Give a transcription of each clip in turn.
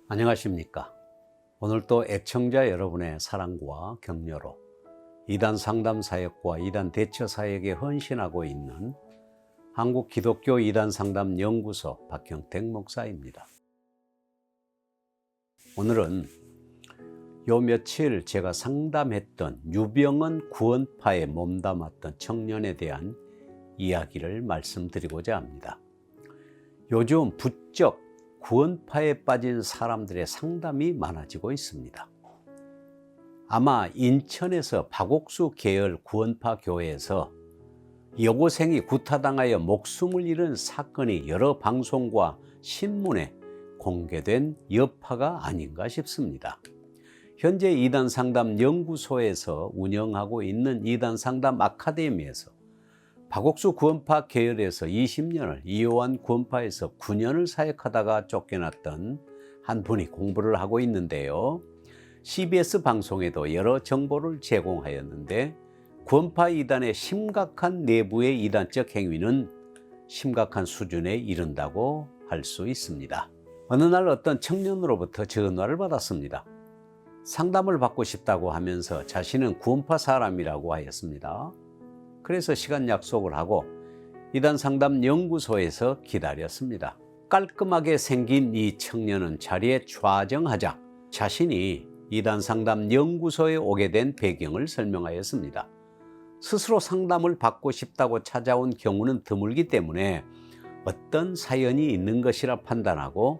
안녕하십니까. 오늘도 애청자 여러분의 사랑과 격려로 이단 상담 사역과 이단 대처 사역에 헌신하고 있는 한국 기독교 이단 상담 연구소 박형택 목사입니다. 오늘은 요 며칠 제가 상담했던 유병헌 구원파에 몸담았던 청년에 대한 이야기를 말씀드리고자 합니다. 요즘 부쩍 구원파에 빠진 사람들의 상담이 많아지고 있습니다. 아마 인천에서 박옥수 계열 구원파 교회에서 여고생이 구타당하여 목숨을 잃은 사건이 여러 방송과 신문에 공개된 여파가 아닌가 싶습니다. 현재 이단 상담 연구소에서 운영하고 있는 이단 상담 아카데미에서 박옥수 구원파 계열에서 20년을, 이요한 구원파에서 9년을 사역하다가 쫓겨났던 한 분이 공부를 하고 있는데요. CBS 방송에도 여러 정보를 제공하였는데 구원파 이단의 심각한 내부의 이단적 행위는 심각한 수준에 이른다고 할 수 있습니다. 어느 날 어떤 청년으로부터 전화를 받았습니다. 상담을 받고 싶다고 하면서 자신은 구원파 사람이라고 하였습니다. 그래서 시간 약속을 하고 이단 상담 연구소에서 기다렸습니다. 깔끔하게 생긴 이 청년은 자리에 좌정하자 자신이 이단 상담 연구소에 오게 된 배경을 설명하였습니다. 스스로 상담을 받고 싶다고 찾아온 경우는 드물기 때문에 어떤 사연이 있는 것이라 판단하고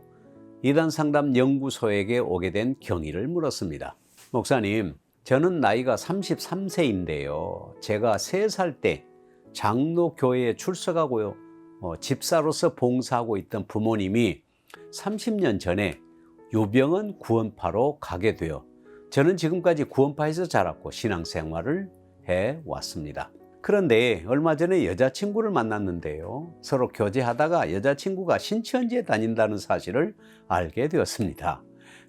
이단 상담 연구소에게 오게 된 경위를 물었습니다. 목사님, 저는 나이가 33세인데요. 제가 3살 때 장로교회에 출석하고요. 집사로서 봉사하고 있던 부모님이 30년 전에 유병헌 구원파로 가게 되어 저는 지금까지 구원파에서 자랐고 신앙생활을 해왔습니다. 그런데 얼마 전에 여자친구를 만났는데요. 서로 교제하다가 여자친구가 신천지에 다닌다는 사실을 알게 되었습니다.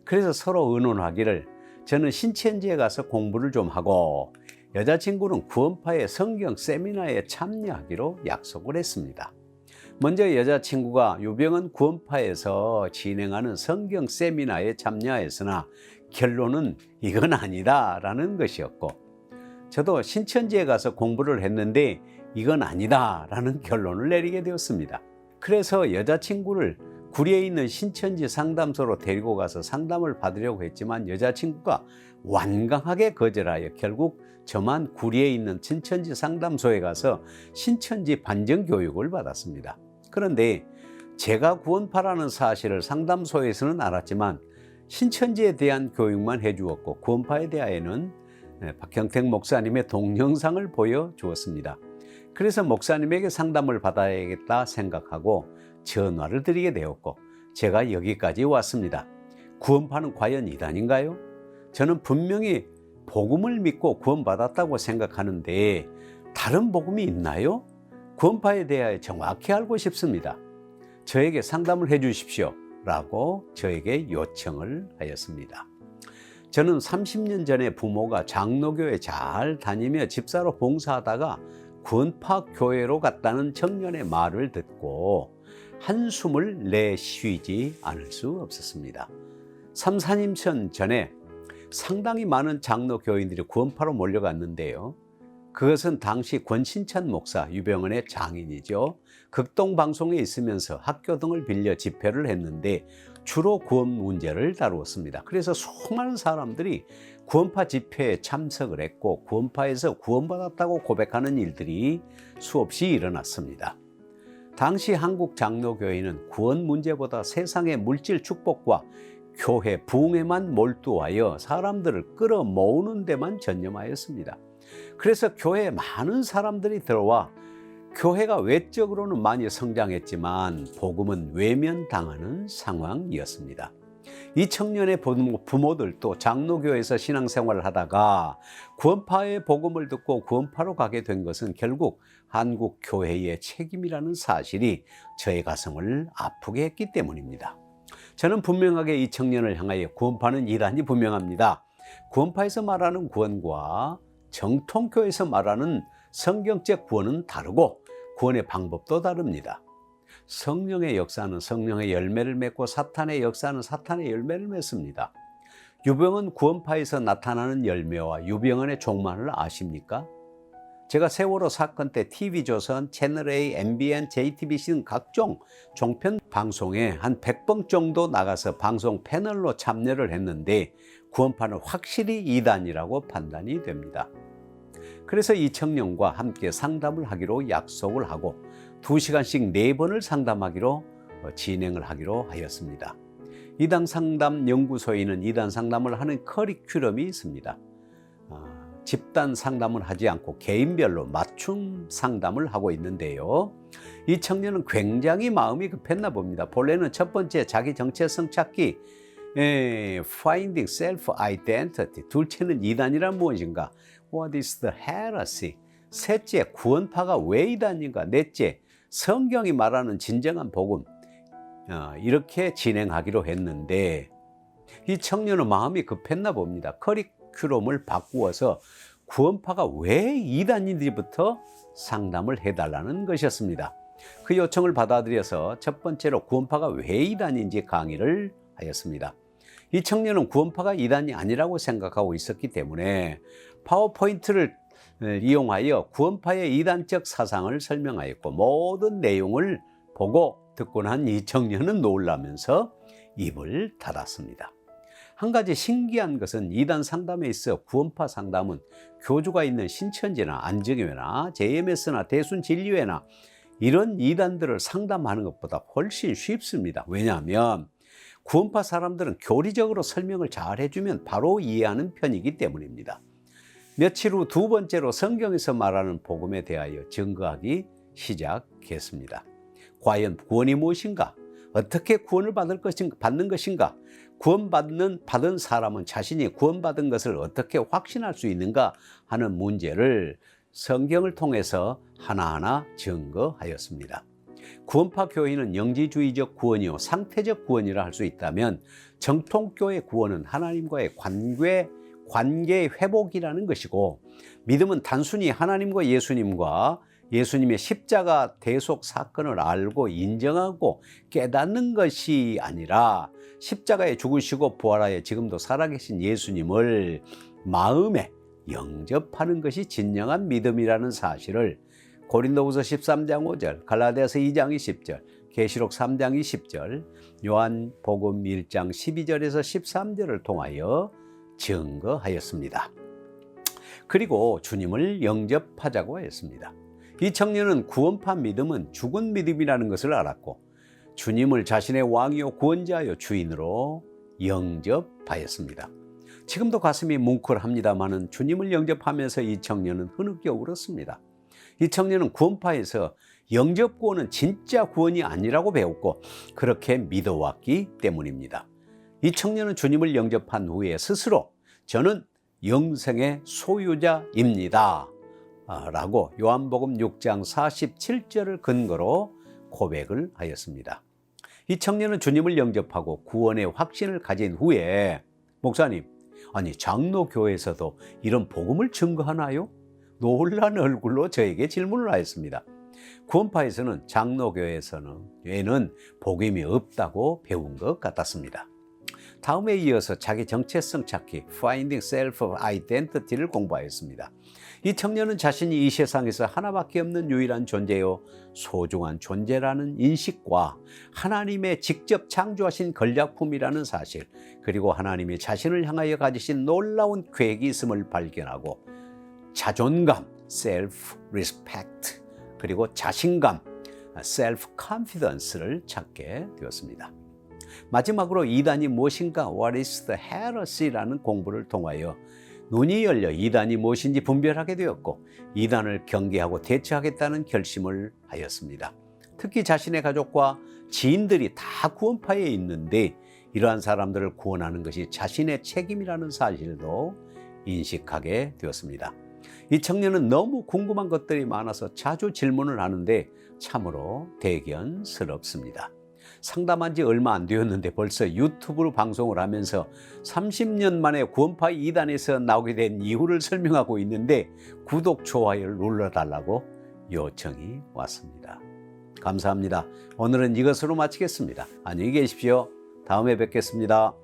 그래서 서로 의논하기를 저는 신천지에 가서 공부를 좀 하고 여자친구는 구원파의 성경 세미나에 참여하기로 약속을 했습니다. 먼저 여자친구가 유병헌 구원파에서 진행하는 성경 세미나에 참여했으나 결론은 이건 아니다라는 것이었고, 저도 신천지에 가서 공부를 했는데 이건 아니다라는 결론을 내리게 되었습니다. 그래서 여자친구를 구리에 있는 신천지 상담소로 데리고 가서 상담을 받으려고 했지만 여자친구가 완강하게 거절하여 결국 저만 구리에 있는 신천지 상담소에 가서 신천지 반정 교육을 받았습니다. 그런데 제가 구원파라는 사실을 상담소에서는 알았지만 신천지에 대한 교육만 해주었고 구원파에 대하여는 박형택 목사님의 동영상을 보여주었습니다. 그래서 목사님에게 상담을 받아야겠다 생각하고 전화를 드리게 되었고 제가 여기까지 왔습니다. 구원파는 과연 이단인가요? 저는 분명히 복음을 믿고 구원받았다고 생각하는데 다른 복음이 있나요? 구원파에 대하여 정확히 알고 싶습니다. 저에게 상담을 해 주십시오 라고 저에게 요청을 하였습니다. 저는 30년 전에 부모가 장로교회 잘 다니며 집사로 봉사하다가 구원파 교회로 갔다는 청년의 말을 듣고 한숨을 내쉬지 않을 수 없었습니다. 3, 4년 전에 상당히 많은 장로 교인들이 구원파로 몰려갔는데요. 그것은 당시 권신찬 목사, 유병헌의 장인이죠. 극동방송에 있으면서 학교 등을 빌려 집회를 했는데 주로 구원 문제를 다루었습니다. 그래서 수많은 사람들이 구원파 집회에 참석을 했고 구원파에서 구원받았다고 고백하는 일들이 수없이 일어났습니다. 당시 한국 장로교회는 구원 문제보다 세상의 물질 축복과 교회 부흥에만 몰두하여 사람들을 끌어모으는 데만 전념하였습니다. 그래서 교회에 많은 사람들이 들어와 교회가 외적으로는 많이 성장했지만 복음은 외면당하는 상황이었습니다. 이 청년의 부모들도 장로교회에서 신앙생활을 하다가 구원파의 복음을 듣고 구원파로 가게 된 것은 결국 한국 교회의 책임이라는 사실이 저의 가슴을 아프게 했기 때문입니다. 저는 분명하게 이 청년을 향하여 구원파는 이단이 분명합니다. 구원파에서 말하는 구원과 정통교회에서 말하는 성경적 구원은 다르고 구원의 방법도 다릅니다. 성령의 역사는 성령의 열매를 맺고 사탄의 역사는 사탄의 열매를 맺습니다. 유병헌 구원파에서 나타나는 열매와 유병헌의 종말을 아십니까? 제가 세월호 사건 때 TV조선, 채널A, MBN, JTBC 등 각종 종편 방송에 한 100번 정도 나가서 방송 패널로 참여를 했는데 구원파는 확실히 이단이라고 판단이 됩니다. 그래서 이 청년과 함께 상담을 하기로 약속을 하고 2시간씩 4번을 상담하기로 진행을 하기로 하였습니다. 이단 상담 연구소에는 이단 상담을 하는 커리큘럼이 있습니다. 집단 상담을 하지 않고 개인별로 맞춤 상담을 하고 있는데요. 이 청년은 굉장히 마음이 급했나 봅니다. 본래는 첫 번째 자기 정체성 찾기, finding self identity. 둘째는 이단이란 무엇인가? What is the heresy? 셋째, 구원파가 왜 이단인가? 넷째, 성경이 말하는 진정한 복음. 이렇게 진행하기로 했는데 이 청년은 마음이 급했나 봅니다. 커리큘럼을 바꾸어서 구원파가 왜 이단인지부터 상담을 해달라는 것이었습니다. 그 요청을 받아들여서 첫 번째로 구원파가 왜 이단인지 강의를 하였습니다. 이 청년은 구원파가 이단이 아니라고 생각하고 있었기 때문에 파워포인트를 이용하여 구원파의 이단적 사상을 설명하였고 모든 내용을 보고 듣고 난 이 청년은 놀라면서 입을 닫았습니다. 한 가지 신기한 것은 이단 상담에 있어 구원파 상담은 교주가 있는 신천지나 안정교회나 JMS나 대순진리회나 이런 이단들을 상담하는 것보다 훨씬 쉽습니다. 왜냐하면 구원파 사람들은 교리적으로 설명을 잘 해주면 바로 이해하는 편이기 때문입니다. 며칠 후 두 번째로 성경에서 말하는 복음에 대하여 증거하기 시작했습니다. 과연 구원이 무엇인가? 어떻게 구원을 받는 것인가? 받은 사람은 자신이 구원받은 것을 어떻게 확신할 수 있는가 하는 문제를 성경을 통해서 하나하나 증거하였습니다. 구원파 교회는 영지주의적 구원이요 상태적 구원이라 할 수 있다면 정통교회 구원은 하나님과의 관계 회복이라는 것이고 믿음은 단순히 하나님과 예수님의 십자가 대속 사건을 알고 인정하고 깨닫는 것이 아니라 십자가에 죽으시고 부활하여 지금도 살아계신 예수님을 마음에 영접하는 것이 진정한 믿음이라는 사실을 고린도후서 13장 5절, 갈라디아서 2장 20절, 계시록 3장 20절, 요한복음 1장 12절에서 13절을 통하여 증거하였습니다. 그리고 주님을 영접하자고 했습니다. 이 청년은 구원파 믿음은 죽은 믿음이라는 것을 알았고 주님을 자신의 왕이요 구원자요 주인으로 영접하였습니다. 지금도 가슴이 뭉클합니다마는 주님을 영접하면서 이 청년은 흐느껴 울었습니다. 이 청년은 구원파에서 영접 구원은 진짜 구원이 아니라고 배웠고 그렇게 믿어왔기 때문입니다. 이 청년은 주님을 영접한 후에 스스로 저는 영생의 소유자입니다 라고 요한복음 6장 47절을 근거로 고백을 하였습니다. 이 청년은 주님을 영접하고 구원의 확신을 가진 후에 목사님, 아니 장로교회에서도 이런 복음을 증거하나요? 놀란 얼굴로 저에게 질문을 하였습니다. 구원파에서는 장로교회에서는 복음이 없다고 배운 것 같았습니다. 다음에 이어서 자기 정체성 찾기, Finding Self Identity를 공부하였습니다. 이 청년은 자신이 이 세상에서 하나밖에 없는 유일한 존재요 소중한 존재라는 인식과 하나님의 직접 창조하신 걸작품이라는 사실, 그리고 하나님이 자신을 향하여 가지신 놀라운 계획이 있음을 발견하고 자존감, self-respect, 그리고 자신감, self-confidence를 찾게 되었습니다. 마지막으로 이단이 무엇인가, What is the heresy라는 공부를 통하여 눈이 열려 이단이 무엇인지 분별하게 되었고 이단을 경계하고 대처하겠다는 결심을 하였습니다. 특히 자신의 가족과 지인들이 다 구원파에 있는데 이러한 사람들을 구원하는 것이 자신의 책임이라는 사실도 인식하게 되었습니다. 이 청년은 너무 궁금한 것들이 많아서 자주 질문을 하는데 참으로 대견스럽습니다. 상담한 지 얼마 안 되었는데 벌써 유튜브로 방송을 하면서 30년 만에 구원파 2단에서 나오게 된 이유를 설명하고 있는데 구독, 좋아요를 눌러달라고 요청이 왔습니다. 감사합니다. 오늘은 이것으로 마치겠습니다. 안녕히 계십시오. 다음에 뵙겠습니다.